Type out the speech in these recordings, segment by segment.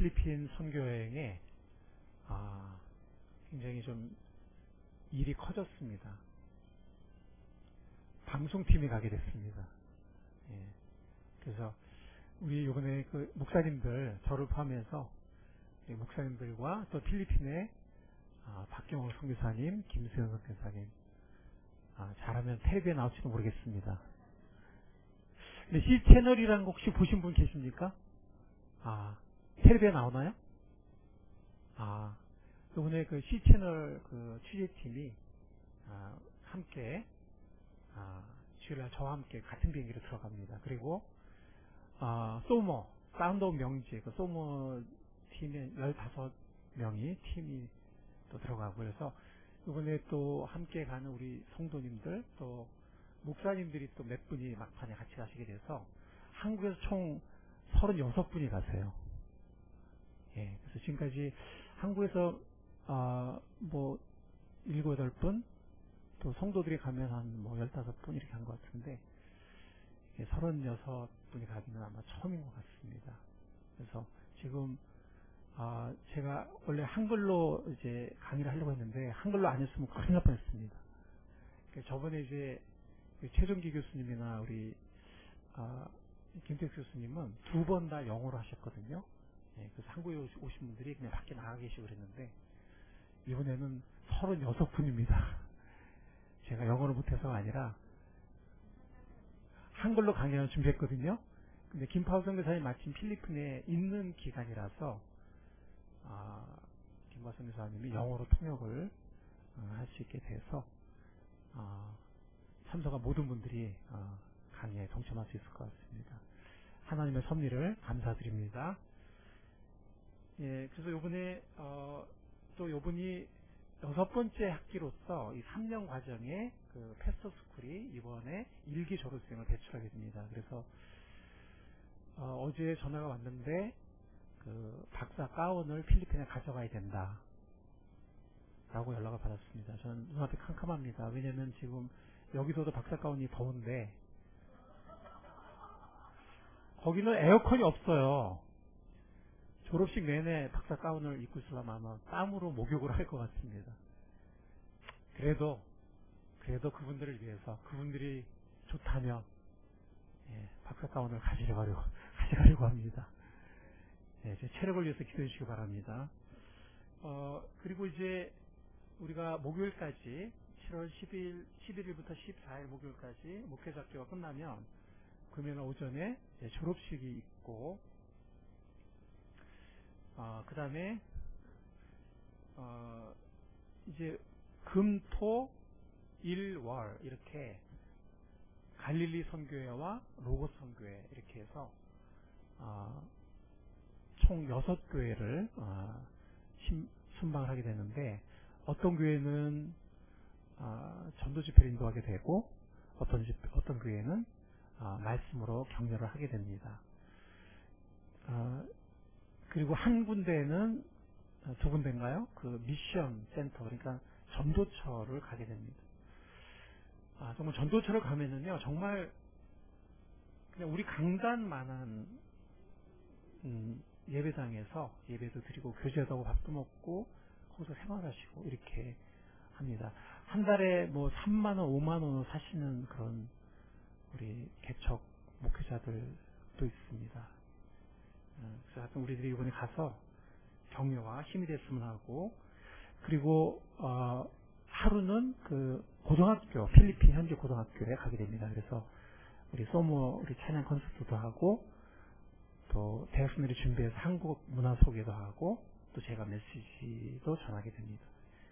필리핀 선교 여행에 굉장히 좀 일이 커졌습니다. 방송팀이 가게 됐습니다. 예. 그래서 우리 이번에 그 목사님들, 저를 포함해서 목사님들과 또 필리핀의 박경호 선교사님, 김수현 선교사님, 잘하면 텔레비에 나올지도 모르겠습니다. 근데 C채널이라는 거 혹시 보신 분 계십니까? 텔레비에 나오나요? 이번에 그 C채널 그 취재팀이 함께 주일날 저와 함께 같은 비행기로 들어갑니다. 그리고 소모, 사운드 오브 명지, 그 소모 팀에 15명이 팀이 또 들어가고, 그래서 이번에 또 함께 가는 우리 성도님들, 또 목사님들이 또 몇 분이 막판에 같이 가시게 돼서 한국에서 총 36분이 가세요. 예, 그래서 지금까지 한국에서 뭐 7, 8분, 또 성도들이 가면 한 뭐 15분 이렇게 한 것 같은데, 36분이 가기는 아마 처음인 것 같습니다. 그래서 지금 제가 원래 한글로 이제 강의를 하려고 했는데 한글로 안 했으면 큰일 날 뻔했습니다. 저번에 이제 최종기 교수님이나 우리 김택 교수님은 2번 다 영어로 하셨거든요. 예, 그래서 한국에 오신 분들이 그냥 밖에 나가 계시고 그랬는데, 이번에는 36분입니다. 제가 영어를 못해서가 아니라 한글로 강연을 준비했거든요. 근데 김파우 선교사님 마침 필리핀에 있는 기간이라서 김파우 선교사님이 영어로 통역을 할 수 있게 돼서 참석한 모든 분들이 강의에 동참할 수 있을 것 같습니다. 하나님의 섭리를 감사드립니다. 예, 그래서 요번에 또 요번이 6번째 학기로서 이 3년 과정에 그 패스터 스쿨이 이번에 1기 졸업생을 배출하게 됩니다. 그래서 어제 전화가 왔는데 그 박사 가운을 필리핀에 가져가야 된다 라고 연락을 받았습니다. 저는 눈앞이 캄캄합니다. 왜냐면 지금 여기서도 박사 가운이 더운데 거기는 에어컨이 없어요. 졸업식 내내 박사 가운을 입고 있으려면 아마 땀으로 목욕을 할 것 같습니다. 그래도 그분들을 위해서, 그분들이 좋다면 박사 가운을 가져가려고 합니다. 제 체력을 위해서 기도해 주시기 바랍니다. 그리고 이제 우리가 목요일까지 7월 11일부터 14일 목요일까지 목회자학교가 끝나면 금요일 오전에 졸업식이 있고, 그 다음에 이제 금, 토, 일, 월 이렇게 갈릴리 선교회와 로고스 선교회 이렇게 해서 총 6교회를 순방을 하게 되는데, 어떤 교회는 전도 집회를 인도하게 되고 어떤 교회는 말씀으로 격려를 하게 됩니다. 그리고 한 군데는, 2군데인가요? 그 미션 센터, 그러니까 전도처를 가게 됩니다. 정말 전도처를 가면은요, 정말 그냥 우리 강단만한 예배당에서 예배도 드리고 교제도 하고 밥도 먹고 거기서 생활하시고 이렇게 합니다. 한 달에 뭐 3만 원, 5만 원 사시는 그런 우리 개척 목회자들도 있습니다. 그래서 하여튼 우리들이 이번에 가서 격려와 힘이 됐으면 하고, 그리고 하루는 그 고등학교, 필리핀 현지 고등학교에 가게 됩니다. 그래서 우리 소모 우리 찬양 콘서트도 하고, 또 대학생들이 준비해서 한국 문화 소개도 하고, 또 제가 메시지도 전하게 됩니다.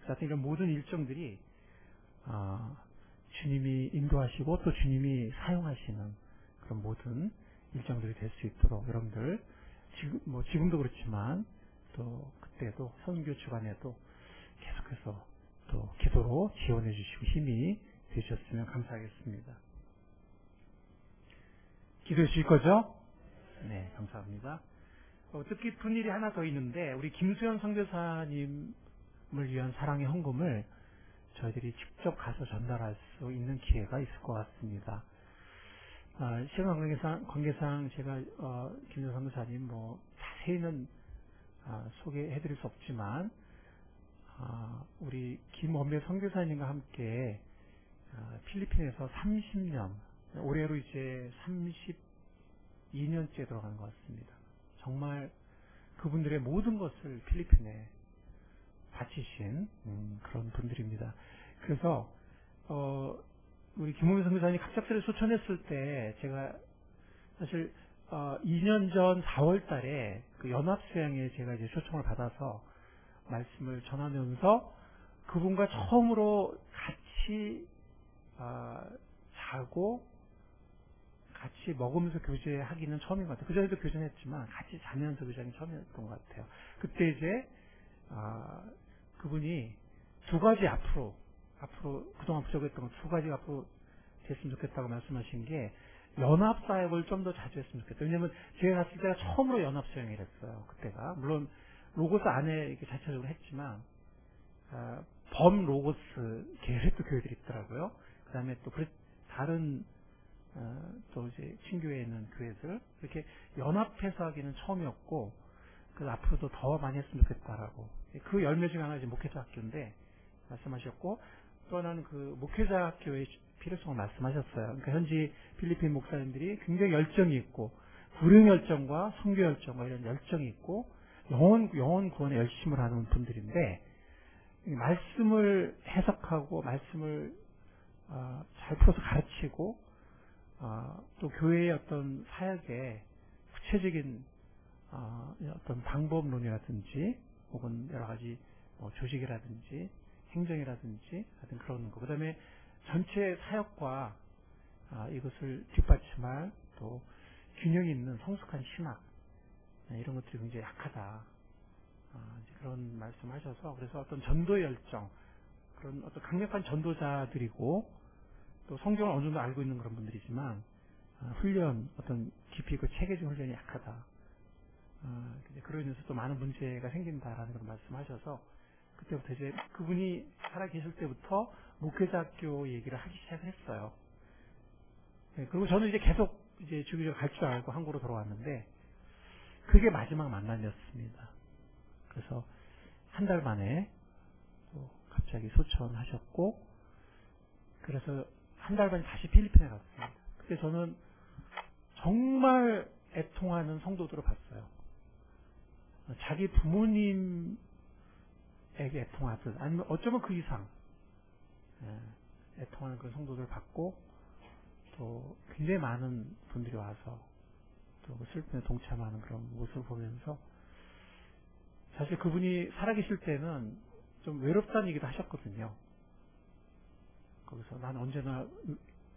그래서 이런 모든 일정들이 주님이 인도하시고 또 주님이 사용하시는 그런 모든 일정들이 될 수 있도록 여러분들 지금도 그렇지만 또 그때도 선교 주간에도 계속해서 또 기도로 지원해 주시고 힘이 되셨으면 감사하겠습니다. 기도해 주실 거죠? 네, 감사합니다. 뜻깊은 일이 하나 더 있는데, 우리 김수현 선교사님을 위한 사랑의 헌금을 저희들이 직접 가서 전달할 수 있는 기회가 있을 것 같습니다. 시간 관계상 제가 김수현 선교사님 자세히는 소개해드릴 수 없지만 우리 김원배 선교사님과 함께 필리핀에서 30년, 올해로 이제 32년째 들어가는 것 같습니다. 정말 그분들의 모든 것을 필리핀에 바치신 그런 분들입니다. 그래서 우리 김원배 선교사님이 갑작스레 초청했을 때 제가 사실 2년 전 4월 달에 그 연합수양에 제가 이제 초청을 받아서 말씀을 전하면서 그분과 처음으로 같이 자고 같이 먹으면서 교제하기는 처음인 것 같아요. 그전에도 교제했지만 같이 자면서 교제하기는 처음이었던 것 같아요. 그때 이제 그분이 두 가지 앞으로 그동안 부족했던 거 두 가지 앞으로 됐으면 좋겠다고 말씀하신 게 연합사역을 좀 더 자주 했으면 좋겠다. 왜냐면 제가 갔을 때가 처음으로 연합수양을 했어요. 그때가 물론 로고스 안에 이렇게 자체적으로 했지만 범 로고스 계열의 또 교회들이 있더라고요. 그 다음에 또 다른 또 이제 친교회에 있는 교회들 이렇게 연합해서 하기는 처음이었고 그래서 앞으로도 더 많이 했으면 좋겠다라고 그 열매 중에 하나 이제 목회자 학교인데 말씀하셨고 또 하나는 그 목회자 학교의 필요성을 말씀하셨어요. 그러니까 현지 필리핀 목사님들이 굉장히 열정이 있고 불행 열정과 선교 열정과 이런 열정이 있고 영혼 구원에 열심을 하는 분들인데 말씀을 해석하고 말씀을 잘 풀어서 가르치고 또 교회의 어떤 사역에 구체적인 어떤 방법론이라든지 혹은 여러 가지 조직이라든지 행정이라든지 하여튼 그런 거. 그 다음에 전체 사역과 이것을 뒷받침할 또 균형 있는 성숙한 신학 이런 것들이 굉장히 약하다. 이제 그런 말씀하셔서 그래서 어떤 전도의 열정 그런 어떤 강력한 전도자들이고 또 성경을 어느 정도 알고 있는 그런 분들이지만 훈련 어떤 깊이 있고 체계적 훈련이 약하다. 그로 인해서 또 많은 문제가 생긴다라는 걸 말씀하셔서 그때부터 이제 그분이 살아계실 때부터 목회자학교 얘기를 하기 시작했어요. 네, 그리고 저는 이제 계속 이제 주기적으로 갈 줄 알고 한국으로 돌아왔는데 그게 마지막 만남이었습니다. 그래서 한 달 만에 또 갑자기 소천하셨고 그래서 한 달 만에 다시 필리핀에 갔습니다. 그때 저는 정말 애통하는 성도들을 봤어요. 자기 부모님에게 애통하듯 아니면 어쩌면 그 이상 애통하는 그런 성도들을 봤고 또 굉장히 많은 분들이 와서 또 슬픔에 동참하는 그런 모습을 보면서 사실 그분이 살아계실 때는 좀 외롭다는 얘기도 하셨거든요. 거기서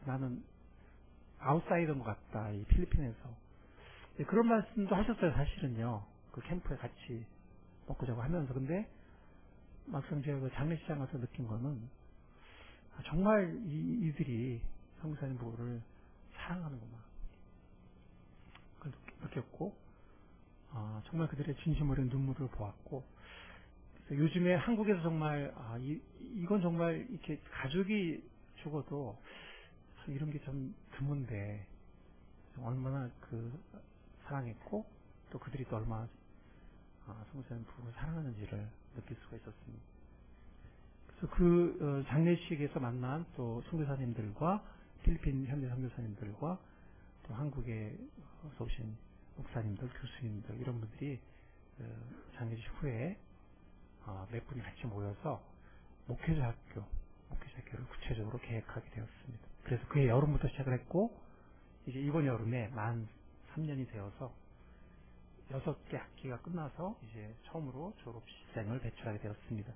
나는 아웃사이더인 것 같다. 이 필리핀에서. 그런 말씀도 하셨어요. 사실은요. 그 캠프에 같이 먹고 자고 하면서. 근데 막상 제가 그 장례식장 가서 느낀 거는 정말 이들이 성사님 부부를 사랑하는구나. 그걸 느꼈고 정말 그들의 진심 어린 눈물을 보았고 그래서 요즘에 한국에서 정말 이건 정말 이렇게 가족이 죽어도 이런 게 좀 드문데 얼마나 그 사랑했고 또 그들이 또 얼마나 성사님 부부를 사랑하는지를 느낄 수가 있었습니다. 그래서 그 장례식에서 만난 또 선교사님들과 필리핀 현지 선교사님들과 또 한국에서 오신 목사님들, 교수님들 이런 분들이 장례식 후에 몇 분이 같이 모여서 목회자학교를 구체적으로 계획하게 되었습니다. 그래서 그해 여름부터 시작을 했고 이제 이번 여름에 만 3년이 되어서 6개 학기가 끝나서 이제 처음으로 졸업생을 배출하게 되었습니다.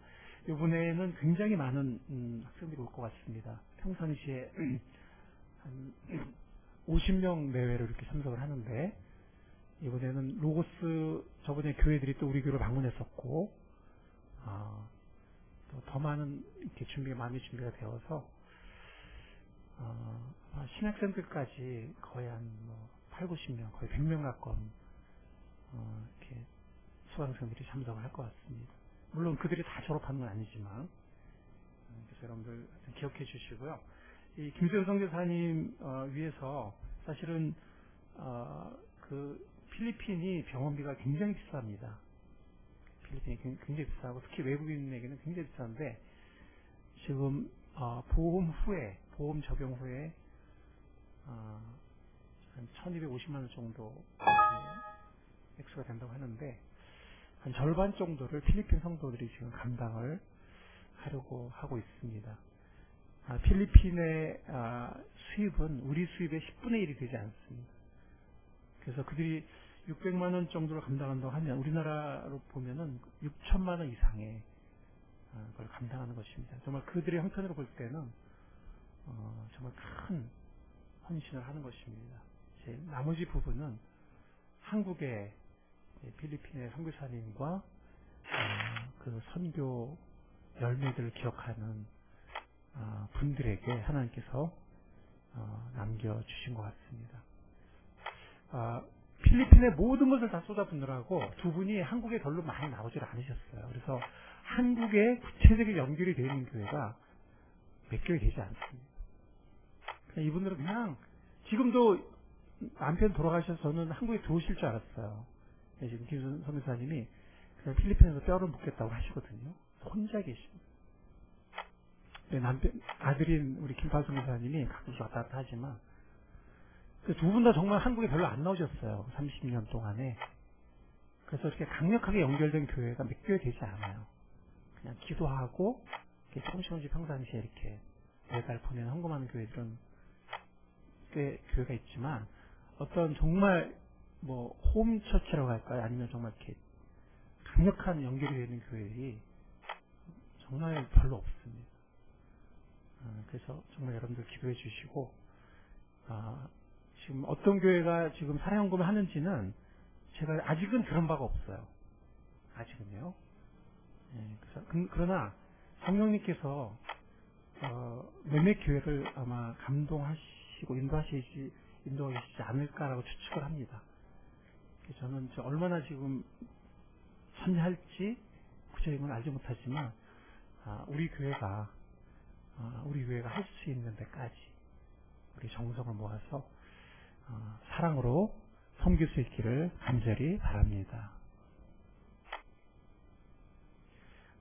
이번에는 굉장히 많은 학생들이 올 것 같습니다. 평상시에 한 50명 내외로 이렇게 참석을 하는데 이번에는 로고스 저번에 교회들이 또 우리 교회를 방문했었고 또 더 많은 이렇게 많이 준비가 되어서 신학생들까지 거의 한 8, 90명 거의 100명 가까운 이렇게 수강생들이 참석을 할 것 같습니다. 물론 그들이 다 졸업하는 건 아니지만 그래서 여러분들 기억해 주시고요. 이 김세호 선교사님 위해서 사실은 그 필리핀이 병원비가 굉장히 비쌉니다. 필리핀이 굉장히 비싸고 특히 외국인에게는 굉장히 비싼데 지금 보험 적용 후에 한 1250만 원 정도 액수가 된다고 하는데 한 절반 정도를 필리핀 성도들이 지금 감당을 하려고 하고 있습니다. 필리핀의 수입은 우리 수입의 10분의 1이 되지 않습니다. 그래서 그들이 600만 원 정도를 감당한다고 하면 우리나라로 보면은 6천만 원 이상의 그걸 감당하는 것입니다. 정말 그들의 형편으로 볼 때는 정말 큰 헌신을 하는 것입니다. 나머지 부분은 한국의 필리핀의 선교사님과 그 선교 열매들을 기억하는 분들에게 하나님께서 남겨주신 것 같습니다. 필리핀의 모든 것을 다 쏟아붓느라고 두 분이 한국에 별로 많이 나오질 않으셨어요. 그래서 한국에 구체적인 연결이 되어 있는 교회가 몇 교회 되지 않습니다. 이분들은 그냥 지금도 남편 돌아가셔서 저는 한국에 들어오실 줄 알았어요. 지금 김 선교사님이 그냥 필리핀에서 뼈를 묻겠다고 하시거든요. 혼자 계십니다. 남편, 아들인 우리 김파 선교사님이 가끔씩 왔다 갔다 하지만 그 두 분 다 정말 한국에 별로 안 나오셨어요. 30년 동안에. 그래서 이렇게 강력하게 연결된 교회가 몇 교회 되지 않아요. 그냥 기도하고 조금씩 평상시에 이렇게 매달 보내는 헌금하는 교회들은 꽤 교회가 있지만 어떤 정말 홈처치라고 할까요? 아니면 정말 이렇게 강력한 연결이 되는 교회들이 정말 별로 없습니다. 그래서 정말 여러분들 기도해 주시고 지금 어떤 교회가 지금 사랑헌금을 하는지는 제가 아직은 들은 바가 없어요. 아직은요. 그러나 성령님께서 몇몇 교회를 아마 감동하시고 인도하시지 않을까라고 추측을 합니다. 저는 얼마나 지금 참여할지 구체적인 건 알지 못하지만 우리 교회가 할 수 있는 데까지 우리 정성을 모아서 사랑으로 섬길 수 있기를 간절히 바랍니다.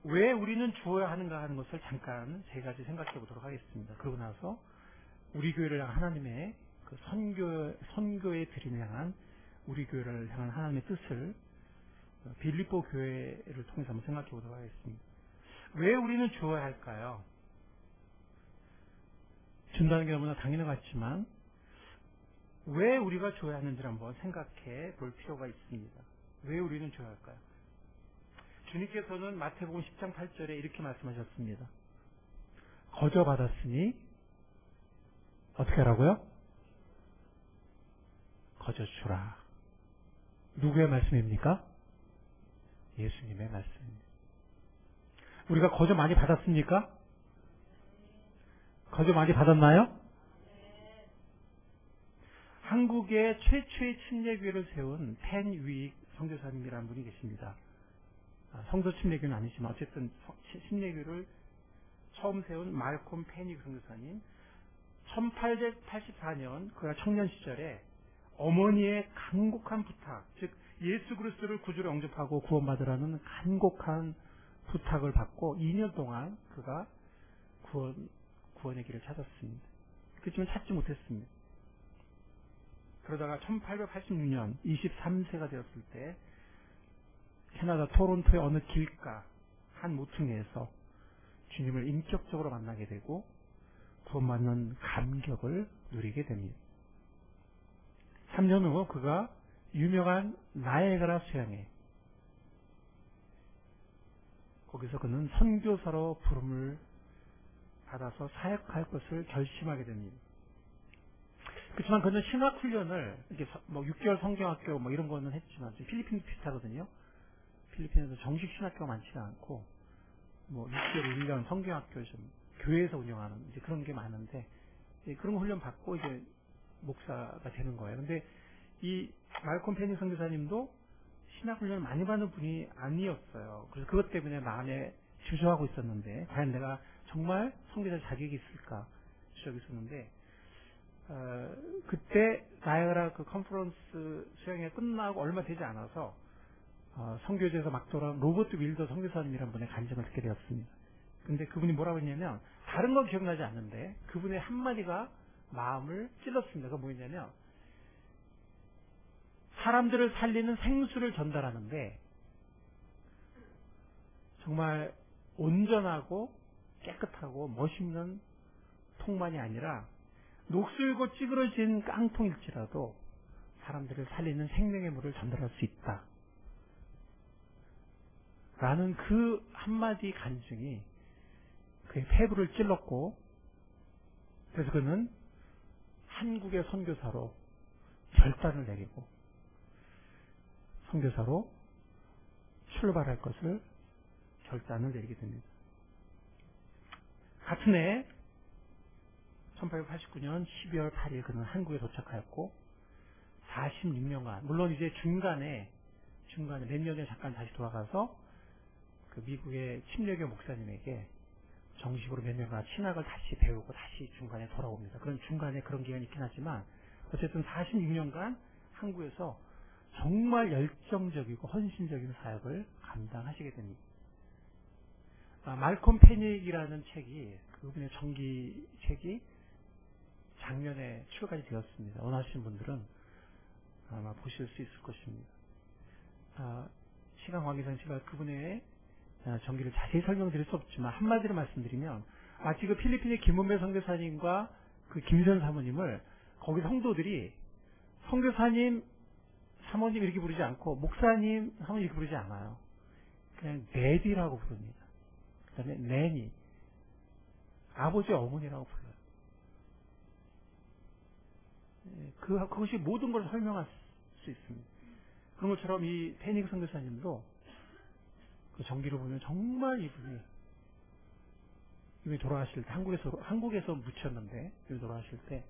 왜 우리는 주어야 하는가 하는 것을 잠깐 세 가지 생각해 보도록 하겠습니다. 그러고 나서 우리 교회를 향한 하나님의 그 선교의 드림을 향한 우리 교회를 향한 하나님의 뜻을 빌립보 교회를 통해서 한번 생각해 보도록 하겠습니다. 왜 우리는 주어야 할까요? 준다는 게 너무나 당연한 것 같지만 왜 우리가 줘야 하는지를 한번 생각해 볼 필요가 있습니다. 왜 우리는 줘야 할까요? 주님께서는 마태복음 10장 8절에 이렇게 말씀하셨습니다. 거저 받았으니 어떻게 하라고요? 거저 주라. 누구의 말씀입니까? 예수님의 말씀입니다. 우리가 거저 많이 받았습니까? 거저 많이 받았나요? 한국의 최초의 침례교회를 세운 펜 위익 선교사님이라는 분이 계십니다. 성서 침례교는 아니지만 어쨌든 침례교회를 처음 세운 말콤 펜익 선교사님. 1884년 그가 청년 시절에 어머니의 간곡한 부탁, 즉 예수 그리스도를 구주로 영접하고 구원받으라는 간곡한 부탁을 받고 2년 동안 그가 구원의 길을 찾았습니다. 그렇지만 찾지 못했습니다. 그러다가 1886년 23세가 되었을 때 캐나다 토론토의 어느 길가 한 모퉁이에서 주님을 인격적으로 만나게 되고 구원받는 감격을 누리게 됩니다. 3년 후 그가 유명한 나이아가라 수양에 거기서 그는 선교사로 부름을 받아서 사역할 것을 결심하게 됩니다. 그렇지만 그는 신학훈련을 이렇게 6개월 성경학교 이런 거는 했지만 필리핀도 비슷하거든요. 필리핀에서 정식 신학교가 많지가 않고 6개월 1년 성경학교 좀 교회에서 운영하는 이제 그런 게 많은데 그런 거 훈련 받고 이제 목사가 되는 거예요. 근데 이 말콤 페니 선교사님도 신학훈련을 많이 받는 분이 아니었어요. 그래서 그것 때문에 마음에 주저하고 있었는데 과연 내가 정말 선교사 자격이 있을까 주저하고 있었는데 그때 나이아가라 그 컨퍼런스 수양회 끝나고 얼마 되지 않아서 선교제에서 막 돌아온 로버트 윌더 선교사님이라는 분의 간증을 듣게 되었습니다. 근데 그분이 뭐라고 했냐면, 다른 건 기억나지 않는데 그분의 한마디가 마음을 찔렀습니다. 그게 뭐였냐면, 사람들을 살리는 생수를 전달하는데 정말 온전하고 깨끗하고 멋있는 통만이 아니라 녹슬고 찌그러진 깡통일지라도 사람들을 살리는 생명의 물을 전달할 수 있다 라는 그 한마디 간증이 그의 폐부를 찔렀고, 그래서 그는 한국의 선교사로 결단을 내리고 선교사로 출발할 것을 결단을 내리게 됩니다. 같은 해 1889년 12월 8일 그는 한국에 도착하였고 46년간, 물론 이제 중간에 몇 년에 잠깐 다시 돌아가서 그 미국의 침례교 목사님에게 정식으로 몇 년간 신학을 다시 배우고 다시 중간에 돌아옵니다. 그런 중간에 그런 기간이 있긴 하지만 어쨌든 46년간 한국에서 정말 열정적이고 헌신적인 사역을 감당하시게 됩니다. 말콤 패닉이라는 책이, 그분의 전기책이 작년에 출간이 되었습니다. 원하시는 분들은 아마 보실 수 있을 것입니다. 시간 관계상 제가 그분의 전기를 자세히 설명드릴 수 없지만 한마디로 말씀드리면, 마치 그 필리핀의 김은배 선교사님과 그 김선 사모님을 거기 성도들이 선교사님, 사모님 이렇게 부르지 않고 목사님, 사모님 이렇게 부르지 않아요. 그냥 내디라고 부릅니다. 그 다음에 내니, 아버지 어머니라고 불러요. 그것이 모든 걸 설명할 수 있습니다. 그런 것처럼 이 패닉 선교사님도 그 전기를 보면 정말 이분이 돌아가실 때, 한국에서 묻혔는데 이분이 돌아가실 때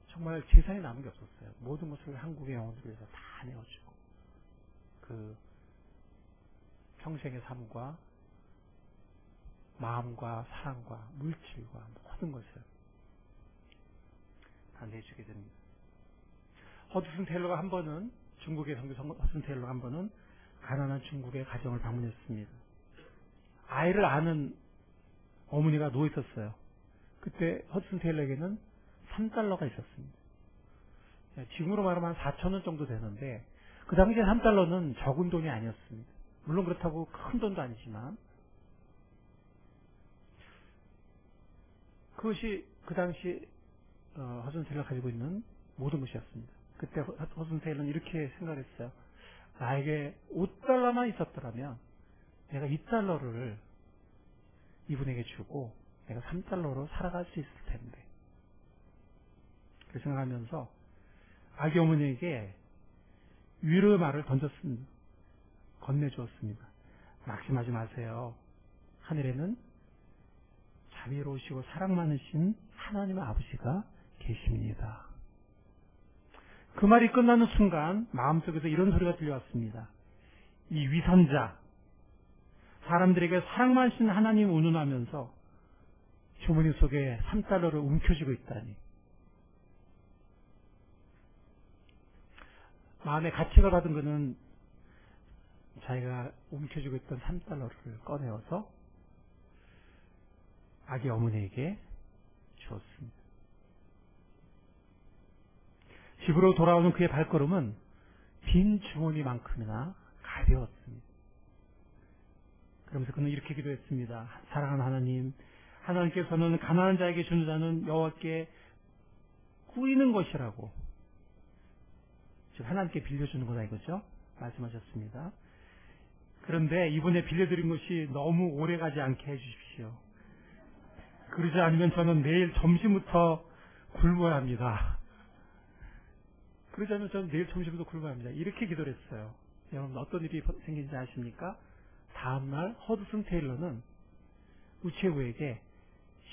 정말 재산이 남은 게 없었어요. 모든 것을 한국의 영혼을 위해서 다 내어주고 그 평생의 삶과 마음과 사랑과 물질과 모든 것을 다 내주게 됩니다. 허드슨 테일러가 한 번은, 중국의 선교 허드슨 테일러가 한 번은 가난한 중국의 가정을 방문했습니다. 아이를 아는 어머니가 누워 있었어요. 그때 허드슨 테일러에게는 3달러가 있었습니다. 지금으로 말하면 4,000원 정도 되는데 그 당시에 3달러는 적은 돈이 아니었습니다. 물론 그렇다고 큰 돈도 아니지만 그것이 그 당시 허드슨 테일러가 가지고 있는 모든 것이었습니다. 그때 허드슨 테일러는 이렇게 생각했어요. 나에게 5달러만 있었더라면 내가 2달러를 이분에게 주고 내가 3달러로 살아갈 수 있을 텐데. 그렇게 생각하면서 아기 어머니에게 위로의 말을 건네주었습니다. 낙심하지 마세요. 하늘에는 자비로우시고 사랑 많으신 하나님의 아버지가 계십니다. 그 말이 끝나는 순간 마음속에서 이런 소리가 들려왔습니다. 이 위선자, 사람들에게 사랑 많으신 하나님 운운하면서 주머니 속에 3달러를 움켜쥐고 있다니. 마음에 가치가 받은 것은 자기가 움켜쥐고 있던 3달러를 꺼내어서 아기 어머니에게 주었습니다. 집으로 돌아오는 그의 발걸음은 빈 주머니만큼이나 가벼웠습니다. 그러면서 그는 이렇게 기도했습니다. 사랑하는 하나님, 하나님께서는 가난한 자에게 주는 자는 여호와께 꾸이는 것이라고, 즉 하나님께 빌려주는 거다 이거죠. 말씀하셨습니다. 그런데 이번에 빌려드린 것이 너무 오래가지 않게 해주십시오. 그러지 않으면 저는 내일 점심부터 굶어야 합니다. 그러지 않으면 저는 내일 점심부터 굶어야 합니다. 이렇게 기도를 했어요. 여러분 어떤 일이 생긴지 아십니까? 다음날 허드슨 테일러는 우체부에게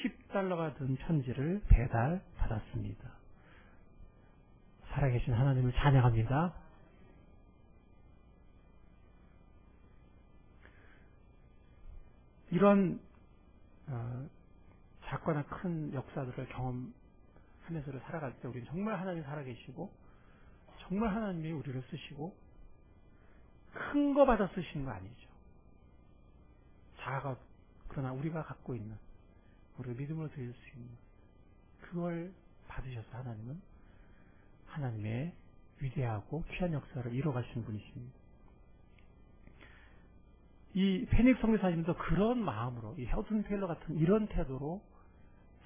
10달러가 든 편지를 배달받았습니다. 살아계신 하나님을 찬양합니다. 이런 작거나 큰 역사들을 경험하면서 살아갈 때 우리는 정말 하나님이 살아계시고 정말 하나님이 우리를 쓰시고 큰 거 받아 쓰시는 거 아니죠. 작아, 그러나 우리가 갖고 있는, 우리가 믿음으로 드릴 수 있는 그걸 받으셔서 하나님은 하나님의 위대하고 귀한 역사를 이뤄가시는 분이십니다. 이 페닉 선교사님도 그런 마음으로, 이 허튼 테일러 같은 이런 태도로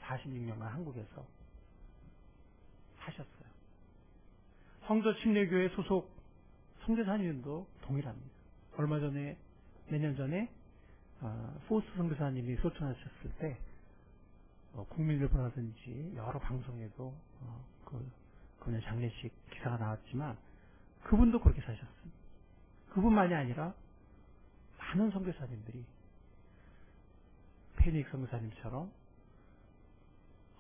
46년간 한국에서 하셨어요. 성도 침례교회 소속 선교사님도 동일합니다. 얼마 전에, 몇 년 전에 포스 선교사님이 소천하셨을 때 국민일보라든지 여러 방송에도 그분의 장례식 기사가 나왔지만 그분도 그렇게 사셨습니다. 그분만이 아니라 많은 선교사님들이 페닉 선교사님처럼,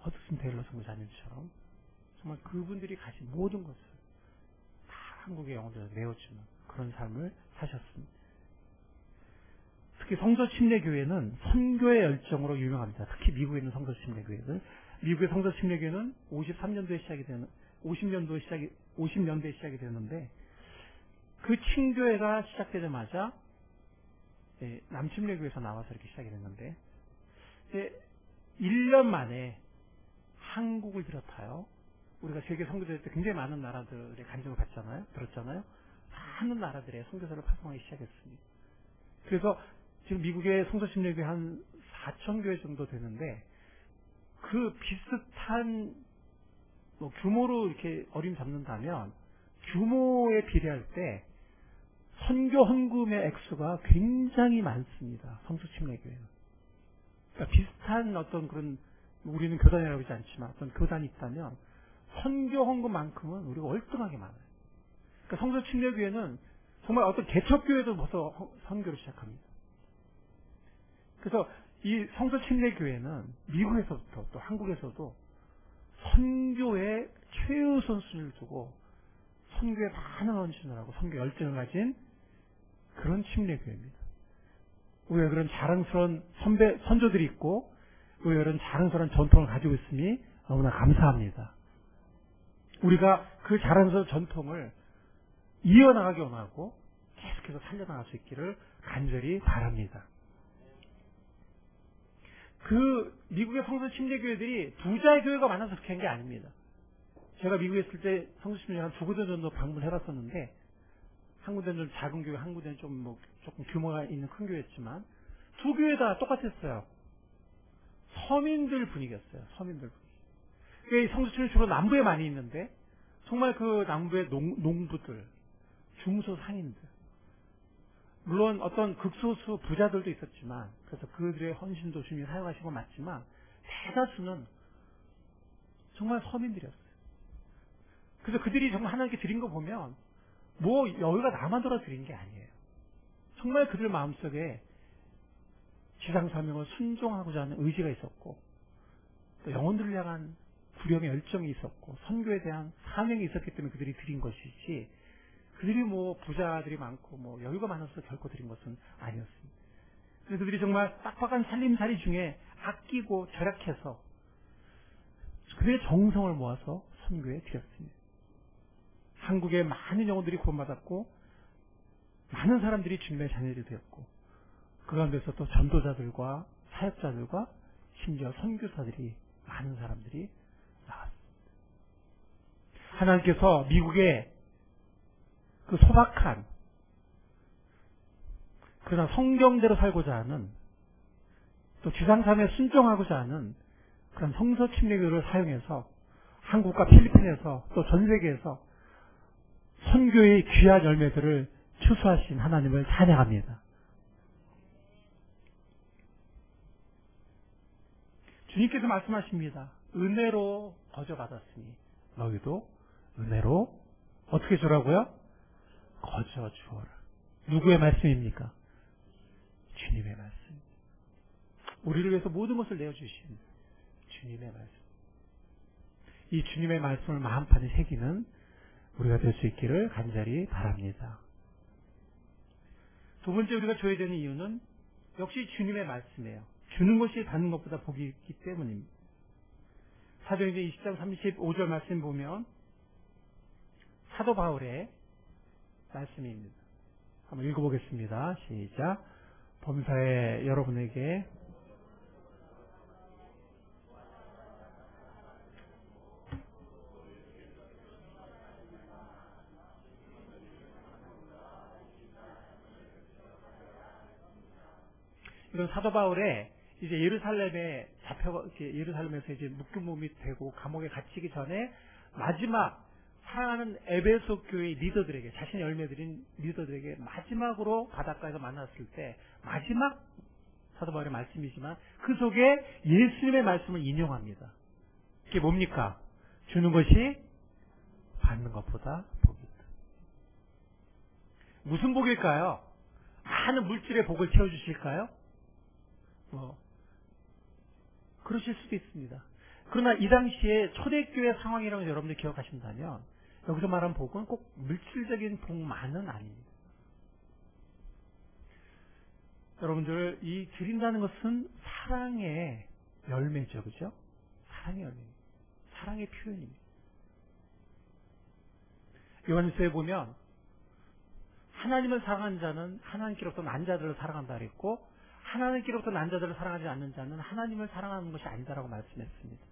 허드슨 테일러 선교사님처럼 정말 그분들이 가진 모든 것을 다 한국의 영혼들을 내어주는 그런 삶을 사셨습니다. 특히 성서 침례교회는 선교의 열정으로 유명합니다. 특히 미국에 있는 성서 침례교회들. 미국의 성서 침례교회는 50년대에 시작이 되는데 그 침교회가 시작되자마자 남침례교회에서 나와서 이렇게 시작이 됐는데 1년 만에 한국을 비롯하여 우리가 세계 선교될 때 굉장히 많은 나라들의 간증을 들었잖아요. 많은 나라들의 선교사를 파송하기 시작했습니다. 그래서 지금 미국의 성서침례교회 한 4,000교회 정도 되는데 그 비슷한 규모로 이렇게 어림잡는다면 규모에 비례할 때 선교 헌금의 액수가 굉장히 많습니다. 성서침례교회는. 그러니까 비슷한 어떤 그런, 우리는 교단이라고 하지 않지만 어떤 교단이 있다면 선교 헌금만큼은 우리가 월등하게 많아요. 그러니까 성서침례교회는 정말 어떤 개척교회도 벌써 선교를 시작합니다. 그래서 이 성서침례교회는 미국에서부터 또 한국에서도 선교에 최우선 순위를 두고 선교에 많은 헌신을 하고 선교 열정을 가진 그런 침례교회입니다. 우리가 그런 자랑스러운 선조들이 있고 우리가 그런 자랑스러운 전통을 가지고 있으니 너무나 감사합니다. 우리가 그 자랑스러운 전통을 이어나가기 원하고 계속해서 살려나갈 수 있기를 간절히 바랍니다. 그 미국의 성서 침례교회들이 부자의 교회가 많아서 그렇게 한 게 아닙니다. 제가 미국에 있을 때 성서 침례 한 2군데 정도 방문해봤었는데 한 군데는 좀 작은 교회, 한 군데는 조금 규모가 있는 큰 교회였지만 두 교회 다 똑같았어요. 서민들 분위기였어요. 서민들 분위기. 성서 침례 주로 남부에 많이 있는데 정말 그 남부의 농부들, 중소상인들, 물론 어떤 극소수 부자들도 있었지만 그래서 그들의 헌신도 주님이 사용하시고 맞지만 대다수는 정말 서민들이었어요. 그래서 그들이 정말 하나님께 드린 거 보면 뭐 여유가 남아돌아 드린 게 아니에요. 정말 그들 마음속에 지상사명을 순종하고자 하는 의지가 있었고 또 영혼들을 향한 불영의 열정이 있었고 선교에 대한 사명이 있었기 때문에 그들이 드린 것이지 그들이 뭐 부자들이 많고 뭐 여유가 많아서 결코 드린 것은 아니었습니다. 그래서 그들이 정말 빡빡한 살림살이 중에 아끼고 절약해서 그들의 정성을 모아서 선교에 드렸습니다. 한국의 많은 영혼들이 구원받았고 많은 사람들이 주님의 자녀들이 되었고 그 가운데서 또 전도자들과 사역자들과 심지어 선교사들이 많은 사람들이 나왔습니다. 하나님께서 미국의 그 소박한 그러나 성경대로 살고자 하는 또 지상사명에 순종하고자 하는 그런 성서 침례교를 사용해서 한국과 필리핀에서 또 전 세계에서 선교의 귀한 열매들을 추수하신 하나님을 찬양합니다. 주님께서 말씀하십니다. 은혜로 거저 받았으니 너희도 은혜로 어떻게 주라고요? 거저 주어라. 누구의 말씀입니까? 주님의 말씀. 우리를 위해서 모든 것을 내어주신 주님의 말씀. 이 주님의 말씀을 마음판에 새기는 우리가 될 수 있기를 간절히 바랍니다. 두 번째 우리가 줘야 되는 이유는 역시 주님의 말씀이에요. 주는 것이 받는 것보다 복이 있기 때문입니다. 사도행전 20장 35절 말씀 보면 사도 바울의 말씀입니다. 한번 읽어보겠습니다. 시작. 범사에 여러분에게 이건 사도 바울의 이제 예루살렘에 예루살렘에서 이제 묶인 몸이 되고 감옥에 갇히기 전에 마지막 사랑하는 에베소 교회 리더들에게, 자신의 열매들인 리더들에게 마지막으로 바닷가에서 만났을 때 마지막 사도 바울의 말씀이지만 그 속에 예수님의 말씀을 인용합니다. 그게 뭡니까? 주는 것이 받는 것보다 복이 있다. 무슨 복일까요? 많은 물질의 복을 채워주실까요? 그러실 수도 있습니다. 그러나 이 당시에 초대교회 상황이라고 여러분들 기억하신다면 여기서 말하는 복은 꼭 물질적인 복만은 아닙니다. 여러분들 이 드린다는 것은 사랑의 열매죠. 그죠? 사랑의 열매. 사랑의 표현입니다. 요한일서에 보면 하나님을 사랑하는 자는 하나님께로부터 난 자들을 사랑한다 그랬고 하나님께로부터 난 자들을 사랑하지 않는 자는 하나님을 사랑하는 것이 아니다라고 말씀했습니다.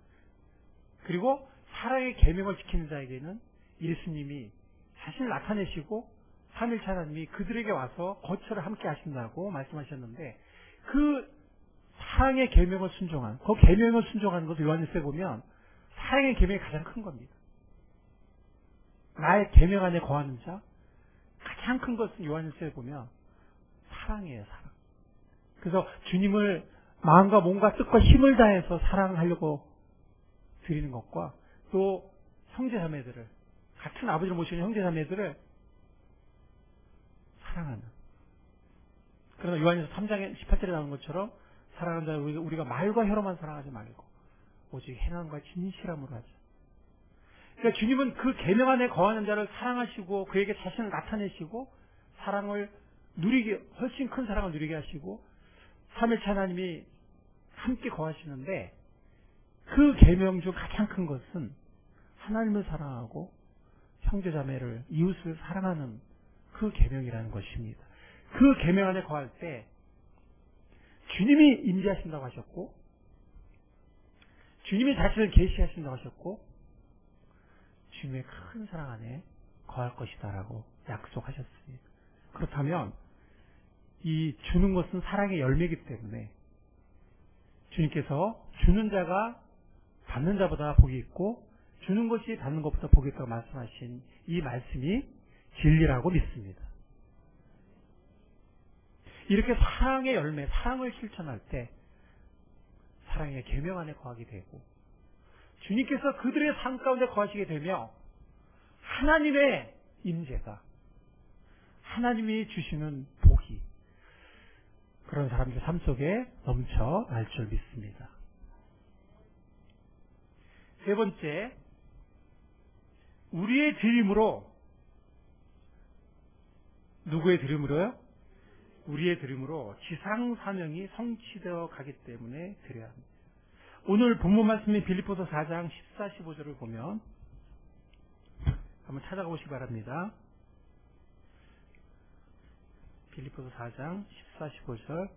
그리고 사랑의 계명을 지키는 자에게는 예수님이 자신을 나타내시고 3일차 하나님이 그들에게 와서 거처를 함께 하신다고 말씀하셨는데 그 사랑의 계명을 순종한, 그 계명을 순종하는 것을 요한일서에 보면 사랑의 계명이 가장 큰 겁니다. 나의 계명 안에 거하는 자, 가장 큰 것은 요한일서에 보면 사랑이에요, 사랑. 그래서 주님을 마음과 몸과 뜻과 힘을 다해서 사랑하려고 드리는 것과 또 형제자매들을, 같은 아버지를 모시는 형제자매들을 사랑하는. 그러나 요한일서 3장 18절에 나오는 것처럼 사랑하는 자 우리가 말과 혀로만 사랑하지 말고 오직 행함과 진실함으로 하자. 그러니까 주님은 그 계명 안에 거하는 자를 사랑하시고 그에게 자신을 나타내시고 사랑을 누리게, 훨씬 큰 사랑을 누리게 하시고 3일차 하나님이 함께 거하시는데 그 계명 중 가장 큰 것은 하나님을 사랑하고 형제자매를, 이웃을 사랑하는 그 계명이라는 것입니다. 그 계명 안에 거할 때 주님이 임재하신다고 하셨고 주님이 자신을 계시하신다고 하셨고 주님의 큰 사랑 안에 거할 것이다라고 약속하셨습니다. 그렇다면 이 주는 것은 사랑의 열매이기 때문에 주님께서 주는 자가 받는 자보다 복이 있고 주는 것이 받는 것보다 복이 있다고 말씀하신 이 말씀이 진리라고 믿습니다. 이렇게 사랑의 열매, 사랑을 실천할 때 사랑의 계명 안에 거하게 되고 주님께서 그들의 삶 가운데 거하시게 되며 하나님의 임재가, 하나님이 주시는 복이 그런 사람들 삶 속에 넘쳐날 줄 믿습니다. 세 번째, 우리의 드림으로, 누구의 드림으로요? 우리의 드림으로 지상 사명이 성취되어 가기 때문에 드려야 합니다. 오늘 본문 말씀인 빌립보서 4장 14, 15절을 보면 한번 찾아보시기 바랍니다. 빌립보서 4장 14, 15절.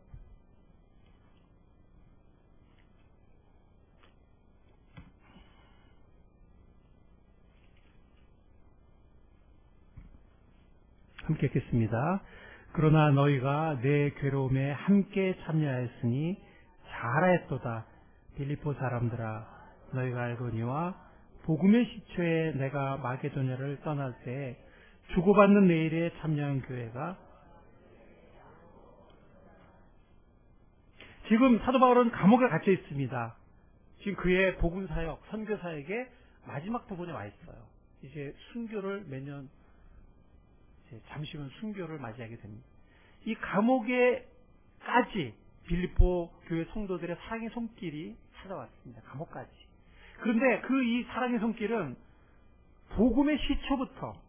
함께 읽겠습니다. 그러나 너희가 내 괴로움에 함께 참여하였으니 잘하였도다. 빌립보 사람들아, 너희가 알거니와 복음의 시초에 내가 마게도냐를 떠날 때 주고받는 내일에 참여한 교회가, 지금 사도 바울은 감옥에 갇혀 있습니다. 지금 그의 복음 사역, 선교 사역의 마지막 부분에 와 있어요. 이제 순교를 매년 잠시만 순교를 맞이하게 됩니다. 이 감옥에까지 빌립보 교회 성도들의 사랑의 손길이 찾아왔습니다. 감옥까지. 그런데 그 이 사랑의 손길은 복음의 시초부터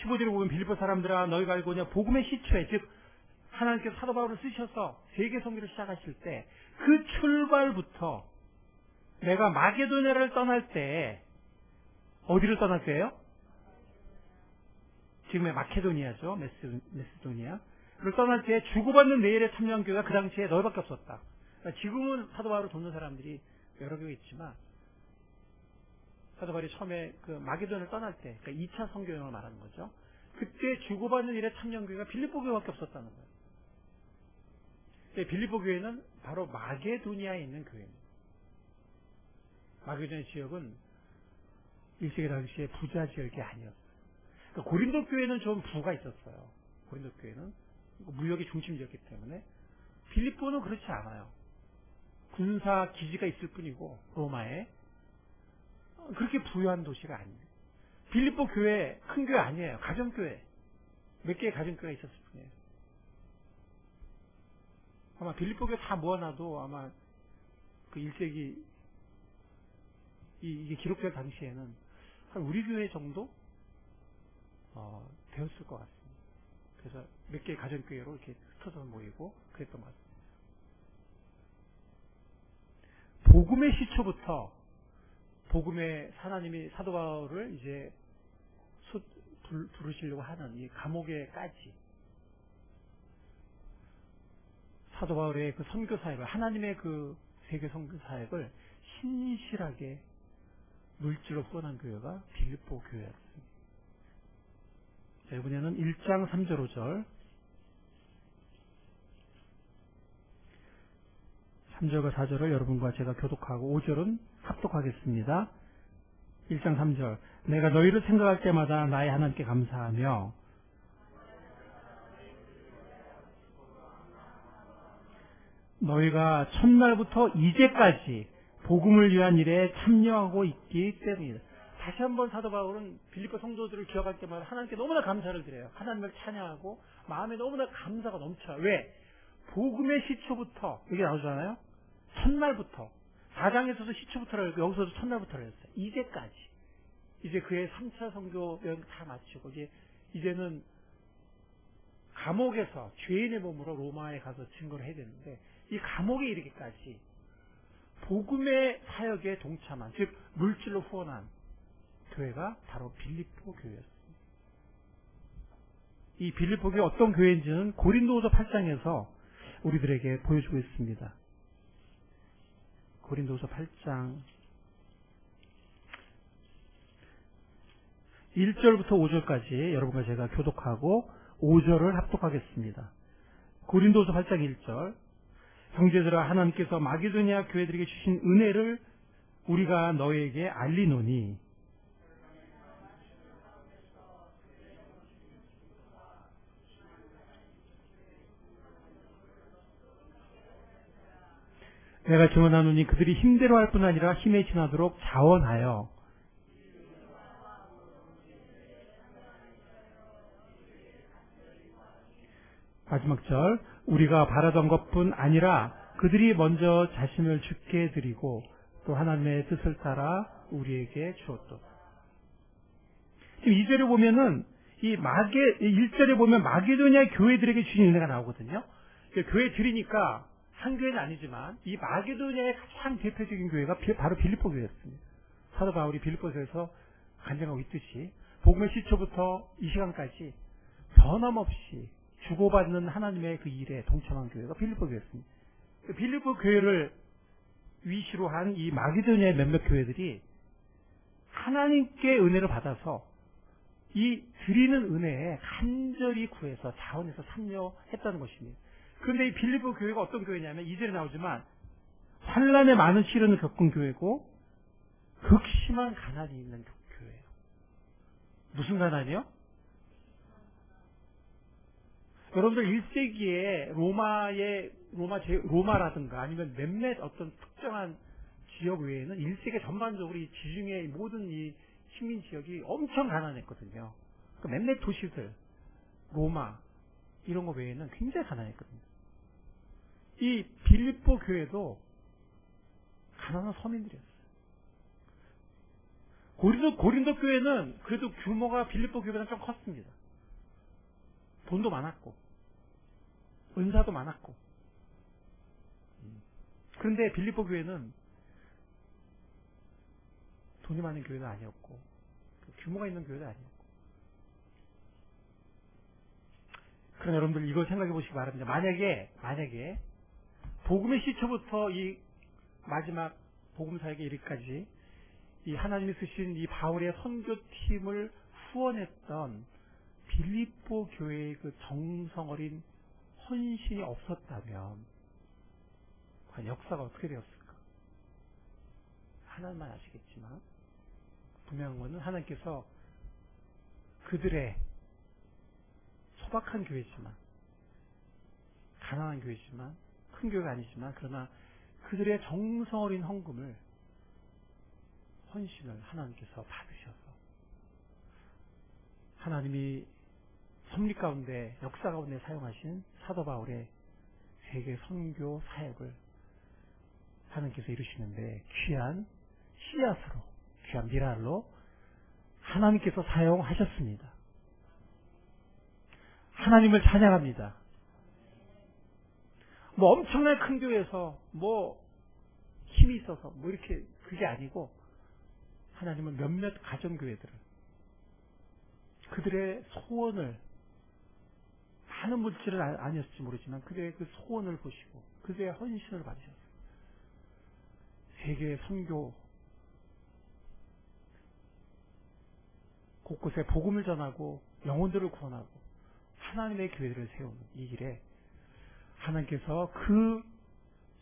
15절에 보면 빌립보 사람들아 너희가 알거냐 복음의 시초에, 즉 하나님께서 사도 바울을 쓰셔서 세계 선교를 시작하실 때 그 출발부터 내가 마게도냐를 떠날 때 어디를 떠날 때예요? 지금의 마케도니아죠. 메시도니아를 떠날 때 주고받는 내일에 참여한 교회가 그 당시에 너희밖에 없었다. 그러니까 지금은 사도 바울을 돕는 사람들이 여러 교회 있지만 사도 바울이 처음에 그 마게도니아를 떠날 때, 그러니까 2차 선교여행을 말하는 거죠. 그때 주고받는 일에 참여한 교회가 빌립보 교회밖에 없었다는 거예요. 빌립보 교회는 바로 마게도니아에 있는 교회입니다. 마게도니아 지역은 1세기 당시에 부자 지역이 아니었어요. 그러니까 고린도 교회는 좀 부가 있었어요. 고린도 교회는 무역의 중심지였기 때문에. 빌립보는 그렇지 않아요. 군사 기지가 있을 뿐이고 로마에 그렇게 부유한 도시가 아니에요. 빌립보 교회 큰 교회 아니에요. 가정교회. 몇 개의 가정교회가 있었을 뿐이에요. 아마 빌립보 교회 다 모아놔도 아마 그 1세기 이게 기록될 당시에는 한 우리 교회 정도 되었을 것 같습니다. 그래서 몇 개의 가정교회로 이렇게 흩어져 모이고 그랬던 것 같습니다. 복음의 시초부터 복음의 하나님이 사도 바울을 이제 부르시려고 하는 이 감옥에까지 사도 바울의 그 선교 사역을 하나님의 그 세계 선교 사역을 신실하게 물질로 후원한 교회가 빌립보 교회였습니다. 자, 이번에는 1장 3절 5절 3절과 4절을 여러분과 제가 교독하고 5절은 합독하겠습니다. 1장 3절 내가 너희를 생각할 때마다 나의 하나님께 감사하며 너희가 첫날부터 이제까지 복음을 위한 일에 참여하고 있기 때문이다. 다시 한번 사도 바울은 빌립보 성도들을 기억할 때마다 하나님께 너무나 감사를 드려요. 하나님을 찬양하고 마음에 너무나 감사가 넘쳐요. 왜? 복음의 시초부터 여기 나오잖아요. 첫날부터 4장에서도 시초부터를 여기서도 첫날부터를 했어요. 이제까지 이제 그의 3차 선교 여행 다 마치고 이제는 감옥에서 죄인의 몸으로 로마에 가서 증거를 해야 되는데 이 감옥에 이르기까지 복음의 사역에 동참한 즉 물질로 후원한 교회가 바로 빌립보 교회였습니다. 이 빌립보 교회 어떤 교회인지는 고린도후서 8장에서 우리들에게 보여주고 있습니다. 고린도후서 8장 1절부터 5절까지 여러분과 제가 교독하고 5절을 합독하겠습니다. 고린도후서 8장 1절 형제들아 하나님께서 마게도니아 교회들에게 주신 은혜를 우리가 너희에게 알리노니 내가 증언하노니 그들이 힘대로 할 뿐 아니라 힘에 지나도록 자원하여 마지막 절 우리가 바라던 것뿐 아니라 그들이 먼저 자신을 죽게 드리고 또 하나님의 뜻을 따라 우리에게 주었도다. 지금 2절에 보면은 1절에 보면 마게도니아 교회들에게 주신 은혜가 나오거든요. 교회 드리니까 한 교회는 아니지만 이 마게도니아의 가장 대표적인 교회가 바로 빌립보 교회였습니다. 사도 바울이 빌립보에서 간증하고 있듯이 복음의 시초부터 이 시간까지 변함없이 주고받는 하나님의 그 일에 동참한 교회가 빌립보 교회였습니다. 빌립보 교회를 위시로 한 이 마게도니아의 몇몇 교회들이 하나님께 은혜를 받아서 이 드리는 은혜에 간절히 구해서 자원해서 참여했다는 것입니다. 그런데 이 빌립보 교회가 어떤 교회냐면 2절에 나오지만 환난의 많은 시련을 겪은 교회고 극심한 가난이 있는 교회예요. 무슨 가난이요? 여러분들 1세기에 로마라든가 아니면 몇몇 어떤 특정한 지역 외에는 1세기 전반적으로 이 지중해 모든 이 식민 지역이 엄청 가난했거든요. 그러니까 몇몇 도시들, 로마 이런 거 외에는 굉장히 가난했거든요. 이 빌립보 교회도 가난한 서민들이었어요. 고린도 교회는 그래도 규모가 빌립보 교회보다 좀 컸습니다. 돈도 많았고 은사도 많았고. 그런데 빌립보 교회는 돈이 많은 교회도 아니었고 규모가 있는 교회도 아니었고 그럼 여러분들 이걸 생각해 보시기 바랍니다. 만약에 복음의 시초부터 이 마지막 복음 사역에 이르기까지 이 하나님이 쓰신 이 바울의 선교팀을 후원했던 빌립보 교회의 그 정성 어린 헌신이 없었다면 과연 역사가 어떻게 되었을까? 하나님만 아시겠지만 분명한 것은 하나님께서 그들의 소박한 교회지만 가난한 교회지만 큰 교회가 아니지만 그러나 그들의 정성 어린 헌신을 하나님께서 받으셔서 하나님이 섭리 가운데 역사 가운데 사용하신 사도 바울의 세계 선교 사역을 하나님께서 이루시는데 귀한 씨앗으로 귀한 미랄로 하나님께서 사용하셨습니다. 하나님을 찬양합니다. 뭐 엄청나게 큰 교회에서 뭐 힘이 있어서 뭐 이렇게 그게 아니고 하나님은 몇몇 가정교회들을 그들의 소원을 많은 물질은 아니었을지 모르지만 그들의 그 소원을 보시고 그들의 헌신을 받으셨어요. 세계 선교 곳곳에 복음을 전하고 영혼들을 구원하고 하나님의 교회들을 세우는 이 일에 하나님께서 그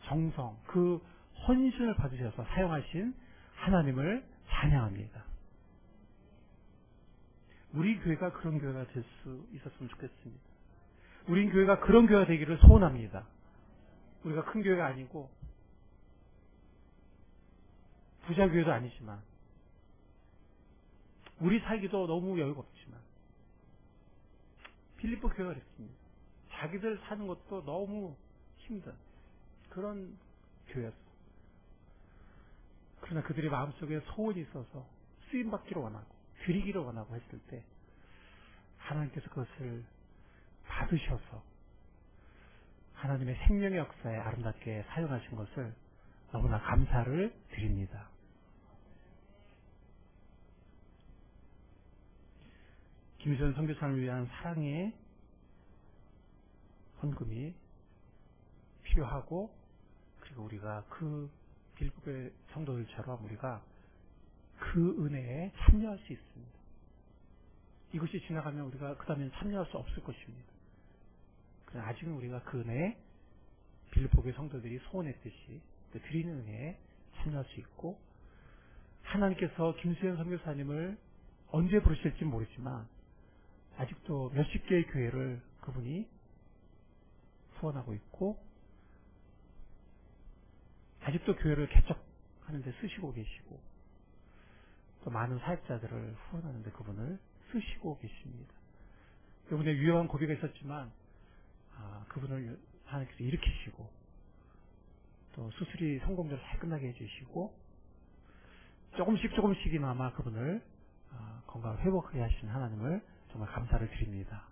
정성, 그 헌신을 받으셔서 사용하신 하나님을 찬양합니다. 우리 교회가 그런 교회가 될 수 있었으면 좋겠습니다. 우리 교회가 그런 교회가 되기를 소원합니다. 우리가 큰 교회가 아니고 부자 교회도 아니지만 우리 살기도 너무 여유가 없지만 빌립보 교회가 그랬습니다. 자기들 사는 것도 너무 힘든 그런 교회였어. 그러나 그들의 마음속에 소원이 있어서 쓰임받기를 원하고 드리기를 원하고 했을 때 하나님께서 그것을 받으셔서 하나님의 생명의 역사에 아름답게 사용하신 것을 너무나 감사를 드립니다. 김수현 선교사를 위한 사랑의 헌금이 필요하고 그리고 우리가 그 빌립보의 성도들처럼 우리가 그 은혜에 참여할 수 있습니다. 이것이 지나가면 우리가 그 다음엔 참여할 수 없을 것입니다. 그러나 아직은 우리가 그 은혜에 빌립보의 성도들이 소원했듯이 그 드리는 은혜에 참여할 수 있고 하나님께서 김수현 선교사님을 언제 부르실지 모르지만 아직도 몇십 개의 교회를 그분이 후원하고 있고 아직도 교회를 개척하는 데 쓰시고 계시고 또 많은 사역자들을 후원하는 데 그분을 쓰시고 계십니다. 이번에 위험한 고비가 있었지만 그분을 하나님께서 일으키시고 또 수술이 성공적으로 잘 끝나게 해주시고 조금씩이나마 그분을 건강을 회복하게 하시는 하나님을 정말 감사를 드립니다.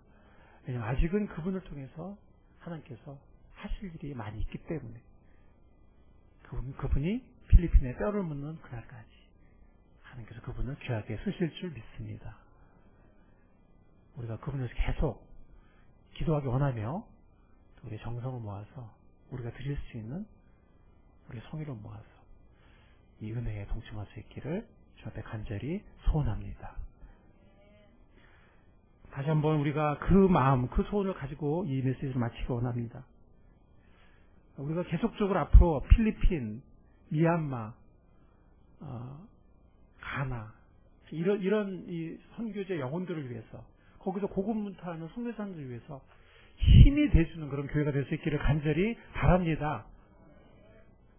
왜냐하면 아직은 그분을 통해서 하나님께서 하실 일이 많이 있기 때문에 그분이 필리핀에 뼈를 묻는 그날까지 하나님께서 그분을 귀하게 쓰실 줄 믿습니다. 우리가 그분을 계속 기도하기 원하며 우리의 정성을 모아서 우리가 드릴 수 있는 우리의 성의를 모아서 이 은혜에 동참할 수 있기를 주 앞에 간절히 소원합니다. 다시 한번 우리가 그 마음, 그 소원을 가지고 이 메시지를 마치기 원합니다. 우리가 계속적으로 앞으로 필리핀, 미얀마, 가나 이런 이 선교제 영혼들을 위해서 거기서 고군분투하는 선교사님들을 위해서 힘이 돼주는 그런 교회가 될 수 있기를 간절히 바랍니다.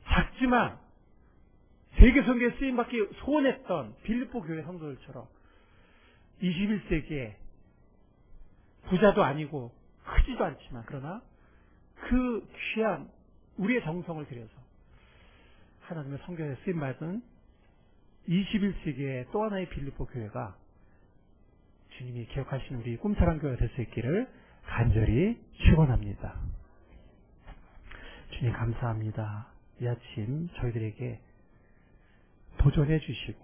작지만 세계 선교에 쓰임받기 소원했던 빌립보 교회 성도들처럼 21세기에 부자도 아니고 크지도 않지만 그러나 그 귀한 우리의 정성을 들여서 하나님의 성교에 쓰임받은 21세기의 또 하나의 빌립보 교회가 주님이 기억하신 우리 꿈사랑 교회가 될 수 있기를 간절히 축원합니다. 주님 감사합니다. 이 아침 저희들에게 도전해 주시고